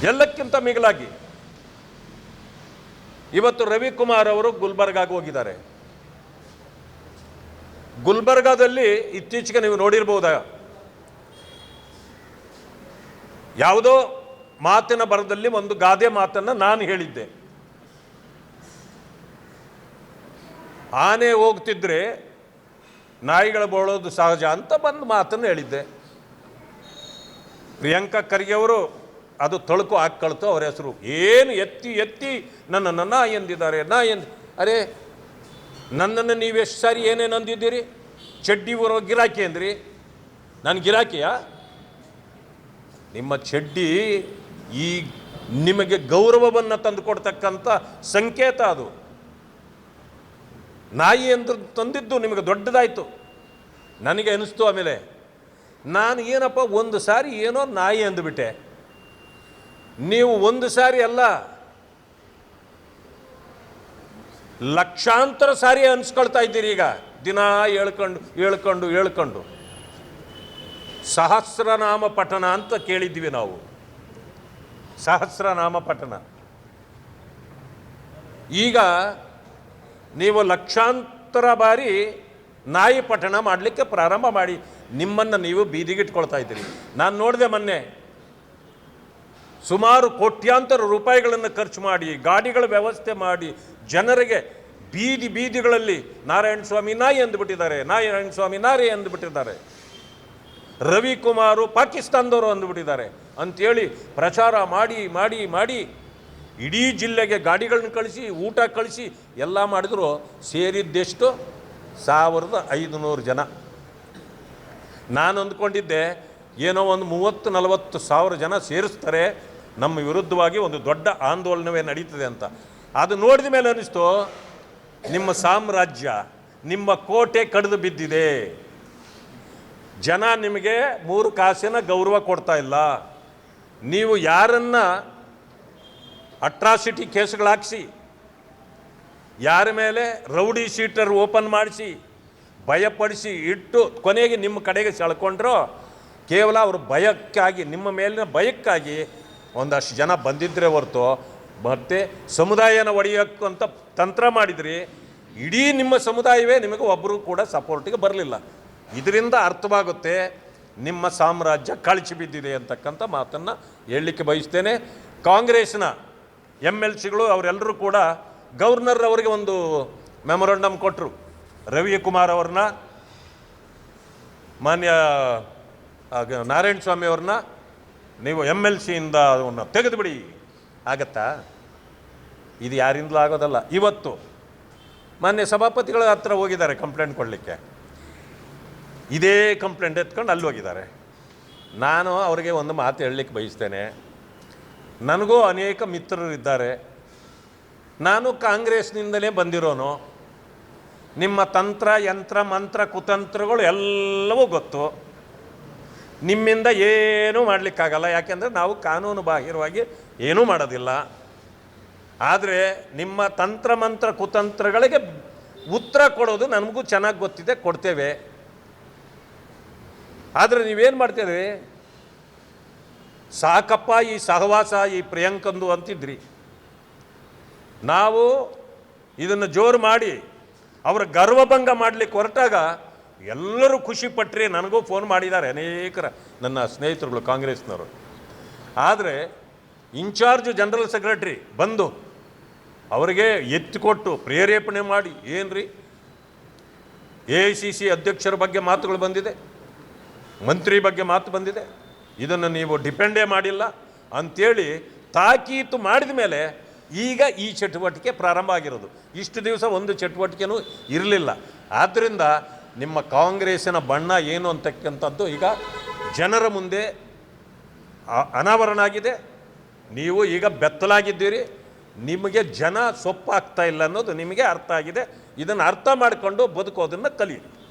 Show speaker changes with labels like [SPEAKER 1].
[SPEAKER 1] ಎಲ್ಲಕ್ಕಿಂತ ಮಿಗಿಲಾಗಿ ಇವತ್ತು ರವಿಕುಮಾರ್ ಅವರು ಗುಲ್ಬರ್ಗಾಗೆ ಹೋಗಿದ್ದಾರೆ. ಗುಲ್ಬರ್ಗಾದಲ್ಲಿ ಇತ್ತೀಚೆಗೆ ನೀವು ನೋಡಿರ್ಬೋದ, ಯಾವುದೋ ಮಾತಿನ ಬರದಲ್ಲಿ ಒಂದು ಗಾದೆ ಮಾತನ್ನು ನಾನು ಹೇಳಿದ್ದೆ. ಆನೆ ಹೋಗ್ತಿದ್ರೆ ನಾಯಿಗಳು ಬೋಳೋದು ಸಹಜ ಅಂತ ಬಂದು ಮಾತನ್ನು ಹೇಳಿದ್ದೆ. ಪ್ರಿಯಾಂಕಾ ಖರ್ಗೆ ಅವರು ಅದು ತಳುಕು ಹಾಕ್ಕೊಳ್ತು ಅವ್ರ ಹೆಸರು. ಏನು ಎತ್ತಿ ಎತ್ತಿ ನನ್ನನ್ನು ನಾ ಎಂದಿದ್ದಾರೆ, ಅರೆ ನನ್ನನ್ನು ನೀವೆಷ್ಟು ಸಾರಿ ಏನೇನು ಅಂದಿದ್ದೀರಿ? ಚಡ್ಡಿ ಬರೋ ಗಿರಾಕಿ ಅಂದ್ರಿ. ನಾನು ಗಿರಾಕಿಯ? ನಿಮ್ಮ ಚಡ್ಡಿ ಈ ನಿಮಗೆ ಗೌರವವನ್ನು ತಂದು ಕೊಡ್ತಕ್ಕಂಥ ಸಂಕೇತ. ಅದು ನಾಯಿ ಎಂದು ತಂದಿದ್ದು ನಿಮಗೆ ದೊಡ್ಡದಾಯಿತು. ನನಗೆ ಅನಿಸ್ತು ಆಮೇಲೆ, ನಾನು ಏನಪ್ಪ ಒಂದು ಸಾರಿ ಏನೋ ನಾಯಿ ಅಂದುಬಿಟ್ಟೆ. ನೀವು ಒಂದು ಸಾರಿ ಅಲ್ಲ, ಲಕ್ಷಾಂತರ ಸಾರಿ ಅನ್ಸ್ಕೊಳ್ತಾ ಇದ್ದೀರಿ. ಈಗ ದಿನ ಹೇಳ್ಕೊಂಡು ಸಹಸ್ರನಾಮ ಪಠನ ಅಂತ ಕೇಳಿದ್ವಿ ನಾವು. ಸಹಸ್ರನಾಮ ಪಠನ. ಈಗ ನೀವು ಲಕ್ಷಾಂತರ ಬಾರಿ ನಾಯಿ ಪಠಣ ಮಾಡಲಿಕ್ಕೆ ಪ್ರಾರಂಭ ಮಾಡಿ ನಿಮ್ಮನ್ನು ನೀವು ಬೀದಿಗಿಟ್ಕೊಳ್ತಾ ಇದ್ದೀರಿ. ನಾನು ನೋಡಿದೆ ಮೊನ್ನೆ, ಸುಮಾರು ಕೋಟ್ಯಾಂತರ ರೂಪಾಯಿಗಳನ್ನು ಖರ್ಚು ಮಾಡಿ ಗಾಡಿಗಳ ವ್ಯವಸ್ಥೆ ಮಾಡಿ ಜನರಿಗೆ ಬೀದಿಗಳಲ್ಲಿ ನಾರಾಯಣ ಸ್ವಾಮಿ ನಾಯಿ ಅಂದುಬಿಟ್ಟಿದ್ದಾರೆ, ನಾರಾಯಣ ಸ್ವಾಮಿ ನಾರಿ ಅಂದುಬಿಟ್ಟಿದ್ದಾರೆ, ರವಿಕುಮಾರು ಪಾಕಿಸ್ತಾನದವರು ಅಂದುಬಿಟ್ಟಿದ್ದಾರೆ ಅಂಥೇಳಿ ಪ್ರಚಾರ ಮಾಡಿ ಮಾಡಿ ಮಾಡಿ ಇಡೀ ಜಿಲ್ಲೆಗೆ ಗಾಡಿಗಳನ್ನ ಕಳಿಸಿ ಊಟ ಕಳಿಸಿ ಎಲ್ಲ ಮಾಡಿದ್ರು. ಸೇರಿದ್ದೆಷ್ಟು? 1500 ಜನ. ನಾನು ಅಂದ್ಕೊಂಡಿದ್ದೆ ಏನೋ ಒಂದು 30-40 ಸಾವಿರ ಜನ ಸೇರಿಸ್ತಾರೆ, ನಮ್ಮ ವಿರುದ್ಧವಾಗಿ ಒಂದು ದೊಡ್ಡ ಆಂದೋಲನವೇ ನಡೀತದೆ ಅಂತ. ಅದು ನೋಡಿದ ಮೇಲೆ ಅನ್ನಿಸ್ತು, ನಿಮ್ಮ ಸಾಮ್ರಾಜ್ಯ, ನಿಮ್ಮ ಕೋಟೆ ಕಡಿದು ಬಿದ್ದಿದೆ. ಜನ ನಿಮಗೆ 3 ಕಾಸಿನ ಗೌರವ ಕೊಡ್ತಾ ಇಲ್ಲ. ನೀವು ಯಾರನ್ನ ಅಟ್ರಾಸಿಟಿ ಕೇಸ್ಗಳಾಕಿಸಿ, ಯಾರ ಮೇಲೆ ರೌಡಿ ಶೀಟರ್ ಓಪನ್ ಮಾಡಿಸಿ ಭಯಪಡಿಸಿ ಇಟ್ಟು ಕೊನೆಗೆ ನಿಮ್ಮ ಕಡೆಗೆ ಸೆಳ್ಕೊಂಡ್ರೋ, ಕೇವಲ ಅವರು ಭಯಕ್ಕಾಗಿ, ನಿಮ್ಮ ಮೇಲಿನ ಭಯಕ್ಕಾಗಿ ಒಂದಷ್ಟು ಜನ ಬಂದಿದ್ದರೆ ಹೊರತು ಮತ್ತೆ ಸಮುದಾಯನ ಒಡೆಯೋಕ್ಕಂತ ತಂತ್ರ ಮಾಡಿದ್ರಿ. ಇಡೀ ನಿಮ್ಮ ಸಮುದಾಯವೇ ನಿಮಗೆ ಒಬ್ಬರು ಕೂಡ ಸಪೋರ್ಟಿಗೆ ಬರಲಿಲ್ಲ. ಇದರಿಂದ ಅರ್ಥವಾಗುತ್ತೆ ನಿಮ್ಮ ಸಾಮ್ರಾಜ್ಯ ಕಳಚಿ ಬಿದ್ದಿದೆ ಅಂತಕ್ಕಂಥ ಮಾತನ್ನು ಹೇಳಲಿಕ್ಕೆ ಬಯಸ್ತೇನೆ. ಕಾಂಗ್ರೆಸ್ನ MLCಗಳು ಅವರೆಲ್ಲರೂ ಕೂಡ ಗವರ್ನರ್ ಅವರಿಗೆ ಒಂದು ಮೆಮೊರಂಡಮ್ ಕೊಟ್ಟರು. ರವಿಕುಮಾರ್ ಅವ್ರನ್ನ, ಮಾನ್ಯ ನಾರಾಯಣ ಸ್ವಾಮಿ ಅವ್ರನ್ನ ನೀವು MLCಯಿಂದ ಅವನ್ನ ತೆಗೆದುಬಿಡಿ. ಆಗತ್ತಾ? ಇದು ಯಾರಿಂದಲೂ ಆಗೋದಲ್ಲ. ಇವತ್ತು ಮಾನ್ಯ ಸಭಾಪತಿಗಳ ಹತ್ರ ಹೋಗಿದ್ದಾರೆ ಕಂಪ್ಲೇಂಟ್ ಕೊಡಲಿಕ್ಕೆ. ಇದೇ ಕಂಪ್ಲೇಂಟ್ ಎತ್ಕೊಂಡು ಅಲ್ಲಿ ಹೋಗಿದ್ದಾರೆ. ನಾನು ಅವರಿಗೆ ಒಂದು ಮಾತು ಹೇಳಲಿಕ್ಕೆ ಬಯಸ್ತೇನೆ. ನನಗೂ ಅನೇಕ ಮಿತ್ರರಿದ್ದಾರೆ. ನಾನು ಕಾಂಗ್ರೆಸ್ನಿಂದಲೇ ಬಂದಿರೋನು. ನಿಮ್ಮ ತಂತ್ರ ಯಂತ್ರ ಮಂತ್ರ ಕುತಂತ್ರಗಳು ಎಲ್ಲವೂ ಗೊತ್ತು. ನಿಮ್ಮಿಂದ ಏನೂ ಮಾಡಲಿಕ್ಕಾಗಲ್ಲ, ಯಾಕೆಂದರೆ ನಾವು ಕಾನೂನು ಬಾಹಿರವಾಗಿ ಏನೂ ಮಾಡೋದಿಲ್ಲ. ಆದರೆ ನಿಮ್ಮ ತಂತ್ರ ಮಂತ್ರ ಕುತಂತ್ರಗಳಿಗೆ ಉತ್ತರ ಕೊಡೋದು ನಮಗೂ ಚೆನ್ನಾಗಿ ಗೊತ್ತಿದೆ, ಕೊಡ್ತೇವೆ. ಆದರೆ ನೀವೇನು ಮಾಡ್ತೀರಿ? ಸಾಕಪ್ಪ ಈ ಸಹವಾಸ, ಈ ಪ್ರಿಯಾಂಕಂದು ಅಂತಿದ್ರಿ. ನಾವು ಇದನ್ನು ಜೋರು ಮಾಡಿ ಅವರ ಗರ್ವಭಂಗ ಮಾಡಲಿಕ್ಕೆ ಹೊರಟಾಗ ಎಲ್ಲರೂ ಖುಷಿ ಪಟ್ಟರೆ. ನನಗೂ ಫೋನ್ ಮಾಡಿದ್ದಾರೆ ಅನೇಕರ ನನ್ನ ಸ್ನೇಹಿತರುಗಳು ಕಾಂಗ್ರೆಸ್ನವರು. ಆದರೆ ಇನ್ಚಾರ್ಜ್ ಜನರಲ್ ಸೆಕ್ರೆಟ್ರಿ ಬಂದು ಅವರಿಗೆ ಎತ್ತಿಕೊಟ್ಟು ಪ್ರೇರೇಪಣೆ ಮಾಡಿ, ಏನ್ರಿ AICC ಅಧ್ಯಕ್ಷರ ಬಗ್ಗೆ ಮಾತುಗಳು ಬಂದಿದೆ, ಮಂತ್ರಿ ಬಗ್ಗೆ ಮಾತು ಬಂದಿದೆ, ಇದನ್ನು ನೀವು ಡಿಪೆಂಡೇ ಮಾಡಿಲ್ಲ ಅಂಥೇಳಿ ತಾಕೀತು ಮಾಡಿದ ಮೇಲೆ ಈಗ ಈ ಚಟುವಟಿಕೆ ಪ್ರಾರಂಭ ಆಗಿರೋದು. ಇಷ್ಟು ದಿವಸ ಒಂದು ಚಟುವಟಿಕೆನೂ ಇರಲಿಲ್ಲ. ಆದ್ದರಿಂದ ನಿಮ್ಮ ಕಾಂಗ್ರೆಸ್ಸಿನ ಬಣ್ಣ ಏನು ಅಂತಕ್ಕಂಥದ್ದು ಈಗ ಜನರ ಮುಂದೆ ಅನಾವರಣ ಆಗಿದೆ. ನೀವು ಈಗ ಬೆತ್ತಲಾಗಿದ್ದೀರಿ. ನಿಮಗೆ ಜನ ಸೊಪ್ಪಾಗ್ತಾ ಇಲ್ಲ ಅನ್ನೋದು ನಿಮಗೆ ಅರ್ಥ ಆಗಿದೆ. ಇದನ್ನು ಅರ್ಥ ಮಾಡಿಕೊಂಡು ಬದುಕೋದನ್ನು ಕಲಿಯಿರಿ.